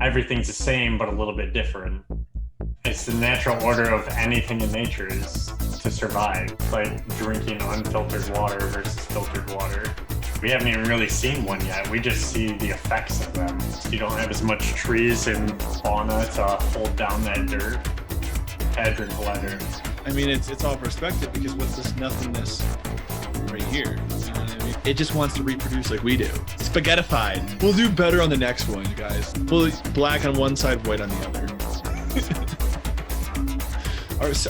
everything's the same but a little bit different. It's the natural order of anything in nature is to survive. It's like drinking unfiltered water versus filtered water. We haven't even really seen one yet. We just see the effects of them. You don't have as much trees and fauna to hold down that dirt. Had drink letter. I mean, it's all perspective, because what's this nothingness right here? You know what I mean? It just wants to reproduce like we do. Spaghettified. We'll do better on the next one, guys. We'll black on one side, white on the other.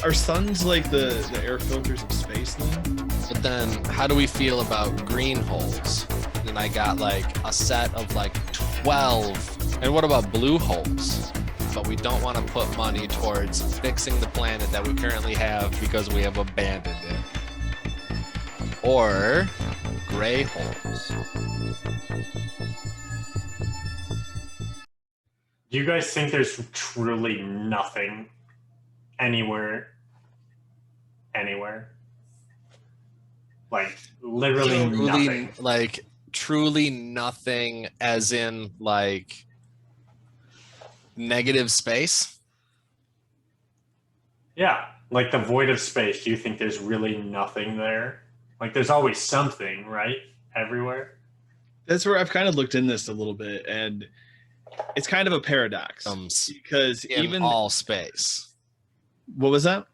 Are suns like the air filters of space then? But then how do we feel about green holes? And I got like a set of like 12. And what about blue holes? But we don't want to put money towards fixing the planet that we currently have because we have abandoned it. Or gray holes. Do you guys think there's truly nothing anywhere? Like literally nothing. Like truly nothing, as in like negative space? Yeah, like the void of space. Do you think there's really nothing there? Like there's always something, right? Everywhere. That's where I've kind of looked in this a little bit, and it's kind of a paradox because in even all space. What was that?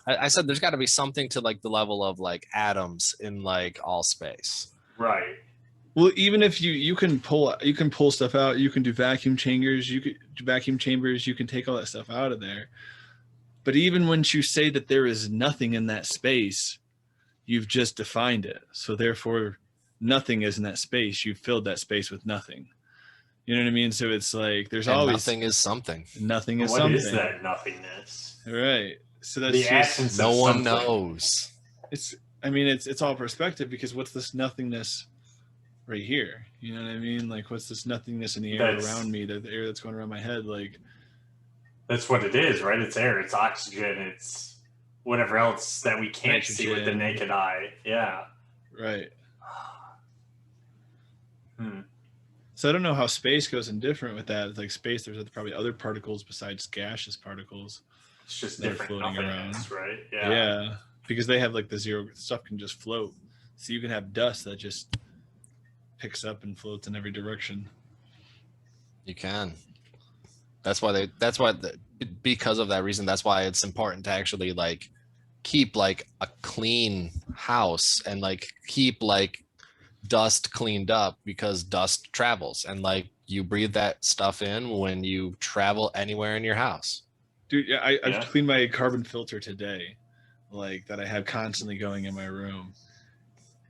I said there's got to be something to like the level of like atoms in like all space. Right. Well, even if you can pull stuff out, you can do vacuum chambers, you can take all that stuff out of there. But even once you say that there is nothing in that space, you've just defined it. So therefore, nothing is in that space. You've filled that space with nothing. You know what I mean? So it's like there's always nothing is something. Nothing is something. What is that nothingness? Right. So that's the just, essence. No of one something. knows. It's all perspective, because what's this nothingness right here? You know what I mean? Like what's this nothingness in the air around me? The air that's going around my head. Like that's what it is, right? It's air. It's oxygen. It's whatever else that we can't see with the naked eye. Yeah. Right. So I don't know how space goes indifferent with that. It's like space, there's probably other particles besides gaseous particles. It's just different floating around, right? Yeah. Yeah, because they have like the zero stuff can just float. So you can have dust that just picks up and floats in every direction. You can. Because of that reason, that's why it's important to actually like keep like a clean house and like keep like dust cleaned up, because dust travels and like you breathe that stuff in when you travel anywhere in your house. Dude, yeah, I've cleaned my carbon filter today, like that I have constantly going in my room.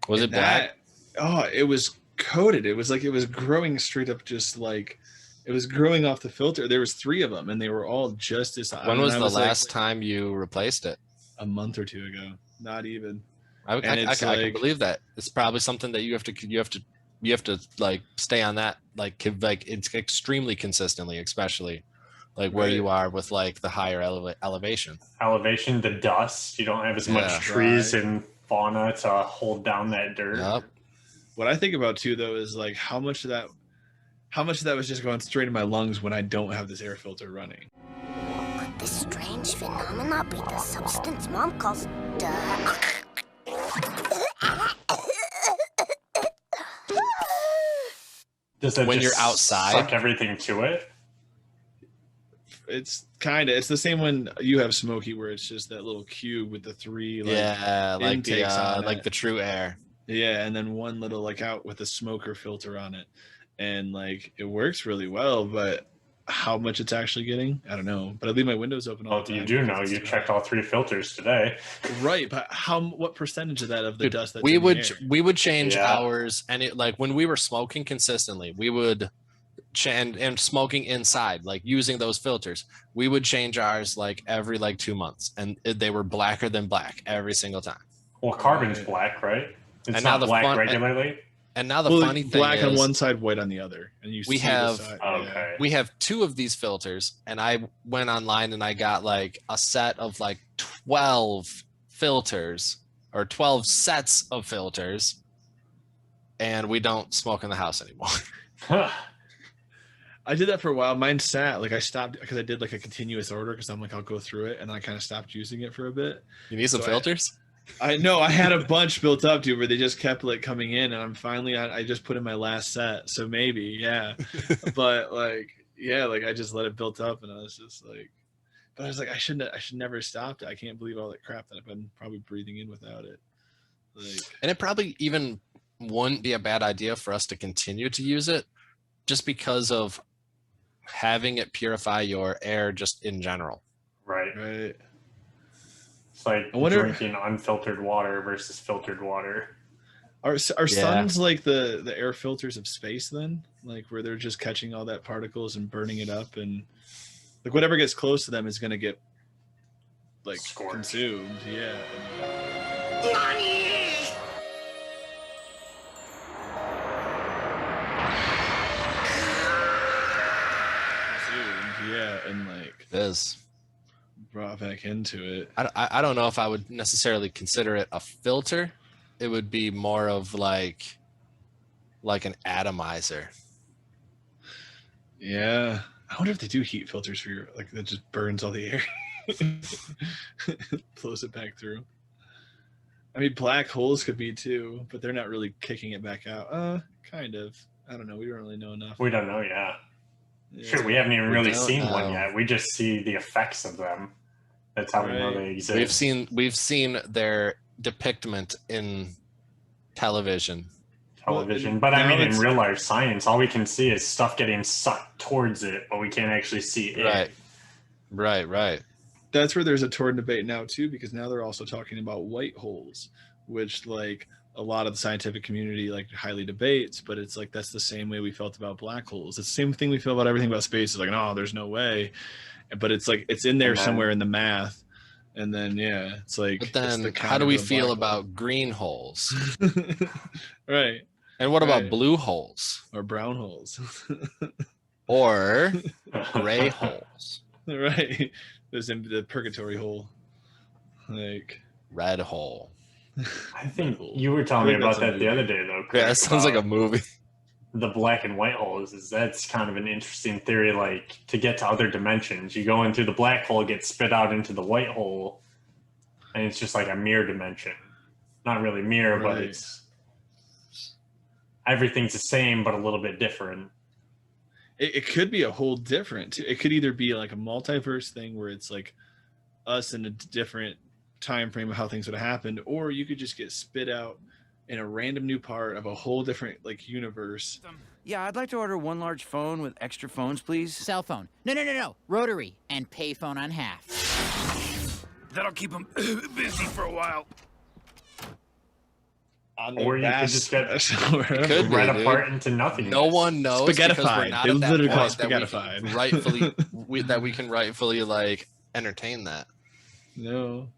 Was it black? Oh, it was coated. It was like it was growing straight up, just like it was growing off the filter. There was 3 of them, and they were all just as. When was the last time you replaced it? A month or 2 ago. Not even. I can believe that. It's probably something that you have to like stay on that like it's extremely consistently, especially like where you are with like the higher elevation, the dust. You don't have as much trees and fauna to hold down that dirt. Yep. What I think about too, though, is like how much of that was just going straight in my lungs when I don't have this air filter running. Could this strange phenomena be the substance Mom calls dirt? Does that when just you're outside suck everything to it? It's the same when you have Smokey, where it's just that little cube with the 3 intakes on like it. the true air. Yeah, and then one little like out with a smoker filter on it, and like it works really well. But how much it's actually getting, I don't know. But I leave my windows open all the time. You do know. You checked all 3 filters today, right? But what percentage of that of the dust that we would change ours, and it like when we were smoking consistently, we would and smoking inside, like using those filters, we would change ours like every like 2 months, and they were blacker than black every single time. Well, carbon's black, right? It's not black regularly. And now the funny thing black is, on one side, white on the other, and we have 2 of these filters, and I went online and I got like a set of like 12 filters or 12 sets of filters, and we don't smoke in the house anymore. I did that for a while. Mine sat like I stopped because I did like a continuous order because I'm like I'll go through it, and I kind of stopped using it for a bit. You need some So filters? I know I had a bunch built up to where they just kept like coming in, and I'm finally I just put in my last set, so maybe but like like I just let it build up, and I was just like, but I was like I should never have stopped it. I can't believe all that crap that I've been probably breathing in without it. Like, And it probably even wouldn't be a bad idea for us to continue to use it, just because of having it purify your air just in general. Right. right. It's like I wonder- drinking unfiltered water versus filtered water. Are suns like the air filters of space then? Like where they're just catching all that particles and burning it up, and like whatever gets close to them is gonna get like Scorched. consumed. Yeah. Consumed, yeah, and like It is. brought back into it. I don't know if I would necessarily consider it a filter. It would be more of like an atomizer. Yeah. I wonder if they do heat filters for your like that just burns all the air. Blows it back through. I mean black holes could be too, but they're not really kicking it back out. Kind of. I don't know. We don't really know enough. We don't know yet. Yeah. Sure, we haven't even We really don't seen know. one yet. We just see the effects of them. That's how we know Right. they exist. We've seen their depictment in television. television. Well, But I now mean, in it's- real life science, all we can see is stuff getting sucked towards it, but we can't actually see it. Right. That's where there's a torn debate now too, because now they're also talking about white holes, which like a lot of the scientific community like highly debates, but it's like that's the same way we felt about black holes. It's the same thing we feel about everything about space. It's like, no, there's no way. But it's like it's in there And then- somewhere in the math. And then it's like But it's then the how do we counter to feel black about green holes? hole. Right. And what about Right. blue holes? Or brown holes. Or gray holes? Right. There's the purgatory hole. Like Red hole. I think you were telling me I think about that's a that the other day, though. Yeah, Crick, that sounds like a about movie. the black and white holes. That's kind of an interesting theory. Like to get to other dimensions, you go into the black hole, get spit out into the white hole, and it's just like a mirror dimension. Not really mirror, but Right. it's everything's the same, but a little bit different. it could be a whole different too. It could either be like a multiverse thing where it's like us in a different time frame of how things would have happened, or you could just get spit out in a random new part of a whole different like universe. Yeah, I'd like to order one large phone with extra phones, please. Cell phone. No. Rotary and payphone on half. That'll keep them busy for a while. On Or you could vast- just get Could be, right dude. apart into nothing. No one knows because we're Spaghettified. not They at that literally call point it that we can spaghettified. that we can rightfully like entertain that. No,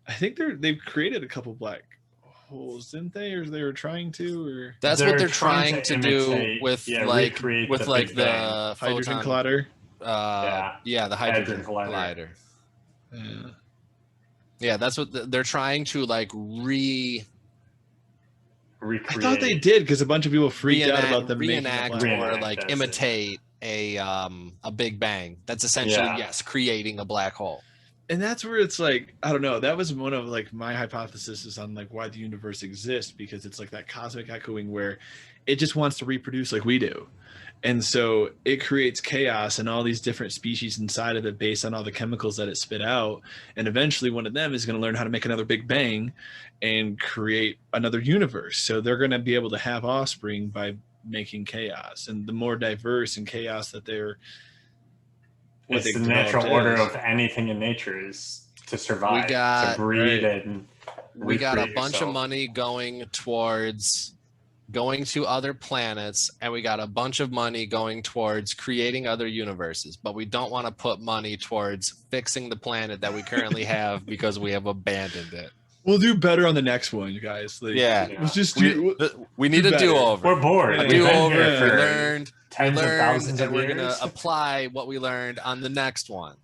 I think they've created a couple black holes, didn't they? Or they were trying to, or That's They're what they're trying trying to to do imitate- with recreate with the like Big the Bang. hydrogen photon, collider. the hydrogen Hadron collider. collider. Yeah. Yeah, that's what they're trying to like Recreate. I thought they did because a bunch of people freaked out about them making a reenact black or hole. Reenact, like that's it. imitate a Big Bang. That's essentially Yeah. creating a black hole. And that's where it's like, I don't know, that was one of like my hypotheses on like why the universe exists, because it's like that cosmic echoing where it just wants to reproduce like we do. And so it creates chaos and all these different species inside of it based on all the chemicals that it spit out. And eventually one of them is going to learn how to make another Big Bang and create another universe. So they're going to be able to have offspring by making chaos. And the more diverse and chaos that they're what It's they the natural developed order is. of anything in nature is to survive, got- to breed, right. and We got a recreate bunch of yourself. money going to other planets, and we got a bunch of money going towards creating other universes, but we don't want to put money towards fixing the planet that we currently have because we have abandoned it. We'll do better on the next one, you guys. Like, Yeah. let's just We, do. we need do a better. do-over. We're bored. Yeah. We've been Do-over. here We for learned, tens of thousands and of we're years. gonna apply what we learned on the next one.